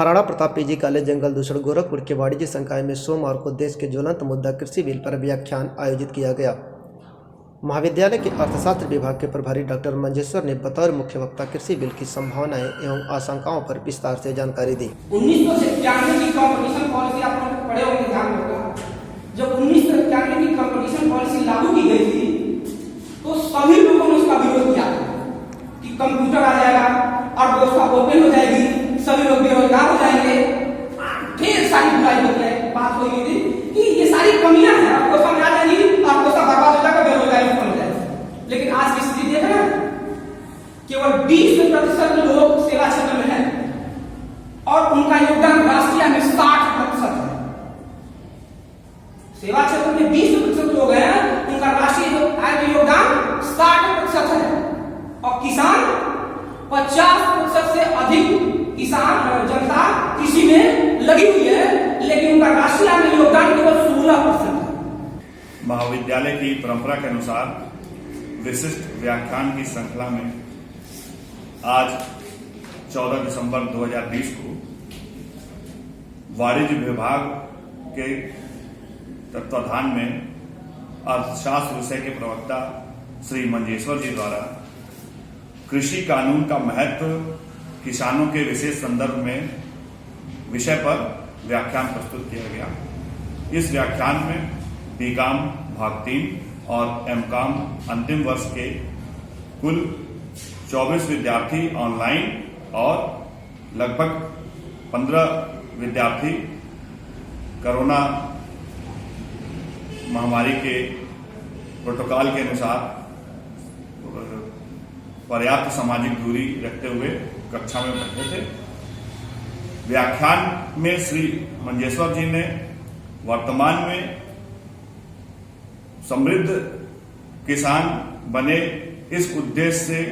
Maharana Pratap PG college जंगल दूषण गोरखपुर के वाणिज्य संकाय में सोमवार को देश के ज्वलंत मुद्दा कृषि बिल पर व्याख्यान आयोजित किया गया। महाविद्यालय के अर्थशास्त्र विभाग के प्रभारी डॉक्टर मंजेश्वर ने बतौर मुख्य वक्ता कृषि बिल की संभावनाएं एवं आशंकाओं पर विस्तार से जानकारी दी। 1991 की कंपटीशन पॉलिसी आप लोग पढ़े होंगे, ध्यान होगा। जब 1991 की कंपटीशन पॉलिसी लागू की गई थी तो सभी लोगों ने उसका विरोध किया कि कंप्यूटर आ जाएगा और व्यवस्था ओपन हो जाएगी, सभी लोग बेरोजगार हो जाएंगे, ढेर सारी बुराई होती है। बात हो गई थी कि ये सारी कमियां हैं, आपको समझ आ जाएगी, आपको सब बर्बाद हो जाएगा, बेरोजगारी खत्म हो जाएगी। लेकिन आज की स्थिति देख रहे हैं, केवल 20% लोग सेवा क्षेत्र में हैं और उनका योगदान राष्ट्रीय में 60% है। सेवा क्षेत्र में 20% लोग हैं, उनका राष्ट्रीय आय में योगदान 60% है और किसान 50% से अधिक किसान जनता कृषि में लगी हुई है, लेकिन उनका राष्ट्रीय आय में योगदान केवल 16% है। महाविद्यालय की परंपरा के अनुसार विशिष्ट व्याख्यान की श्रृंखला में आज 14 दिसंबर 2020 को वाणिज्य विभाग के तत्वाधान में अर्थशास्त्र विषय के प्रवक्ता श्री मंजेश्वर जी द्वारा कृषि कानून का महत्व किसानों के विशेष संदर्भ में विषय पर व्याख्यान प्रस्तुत किया गया। इस व्याख्यान में बीकॉम भाग 3 और एमकॉम अंतिम वर्ष के कुल 24 विद्यार्थी ऑनलाइन और लगभग 15 विद्यार्थी कोरोना महामारी के प्रोटोकॉल के अनुसार पर्याप्त सामाजिक दूरी रखते हुए कक्षा में बैठे थे। व्याख्यान में श्री मंजेश्वर जी ने वर्तमान में समृद्ध किसान बने इस उद्देश्य से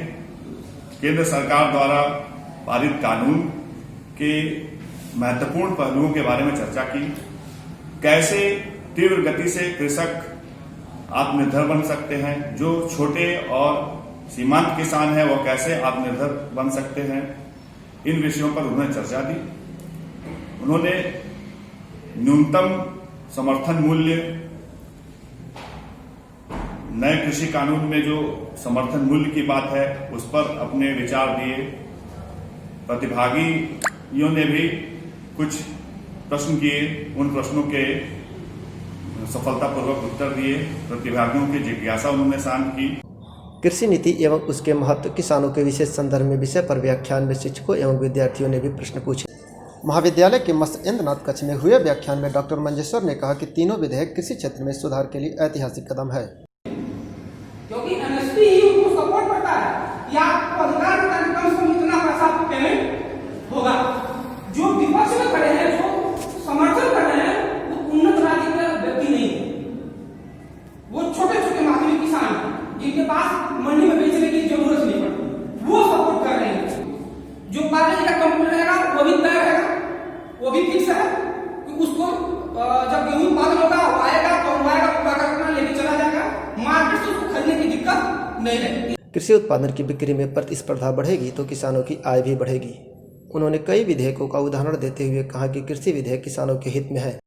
केंद्र सरकार द्वारा पारित कानून के महत्वपूर्ण पहलुओं के बारे में चर्चा की। कैसे तीव्र गति से कृषक आत्मनिर्भर बन सकते हैं, जो छोटे और सीमांत किसान है वो कैसे आत्मनिर्भर बन सकते हैं, इन विषयों पर उन्होंने चर्चा दी। उन्होंने न्यूनतम समर्थन मूल्य, नए कृषि कानून में जो समर्थन मूल्य की बात है उस पर अपने विचार दिए। प्रतिभागियों ने भी कुछ प्रश्न किए, उन प्रश्नों के सफलतापूर्वक उत्तर दिए। प्रतिभागियों की जिज्ञासा उन्होंने शांत की। कृषि नीति एवं उसके महत्व किसानों के विशेष संदर्भ में विषय पर व्याख्यान में शिक्षकों एवं विद्यार्थियों ने भी प्रश्न पूछे। महाविद्यालय के मत्स्येंद्रनाथ कक्ष में हुए व्याख्यान में डॉक्टर मंजेश्वर ने कहा कि तीनों विधेयक कृषि क्षेत्र में सुधार के लिए ऐतिहासिक कदम है। क्योंकि एमएसपी ही उनको सपोर्ट करता है कि आपको अधिकार होता है, कम से कम इतना पैसा आपको पेमेंट होगा। जो विपक्ष में खड़े हैं, जो समर्थन कर रहे हैं, वो उन्नत राज्य के व्यक्ति नहीं है, वो छोटे छोटे माध्यमिक किसान जिनके पास मंडी में बेचने की जरूरत नहीं पड़ती, वो सपोर्ट कर रहे हैं। जो पार्टी का कंप्यूटर रहेगा वो भी तय रहेगा, वो भी फिक्स है कि उसको जब गेहूं उत्पादन होगा वो आएगा, पहुंचाएगा, पूरा करना लेके चला जाएगा, मार्केट से उसको खरीदने की दिक्कत नहीं रहेगी। कृषि उत्पादन की बिक्री में प्रतिस्पर्धा बढ़ेगी तो किसानों की आय भी बढ़ेगी। उन्होंने कई विधेयकों का उदाहरण देते हुए कहा कि कृषि विधेयक किसानों के हित में है।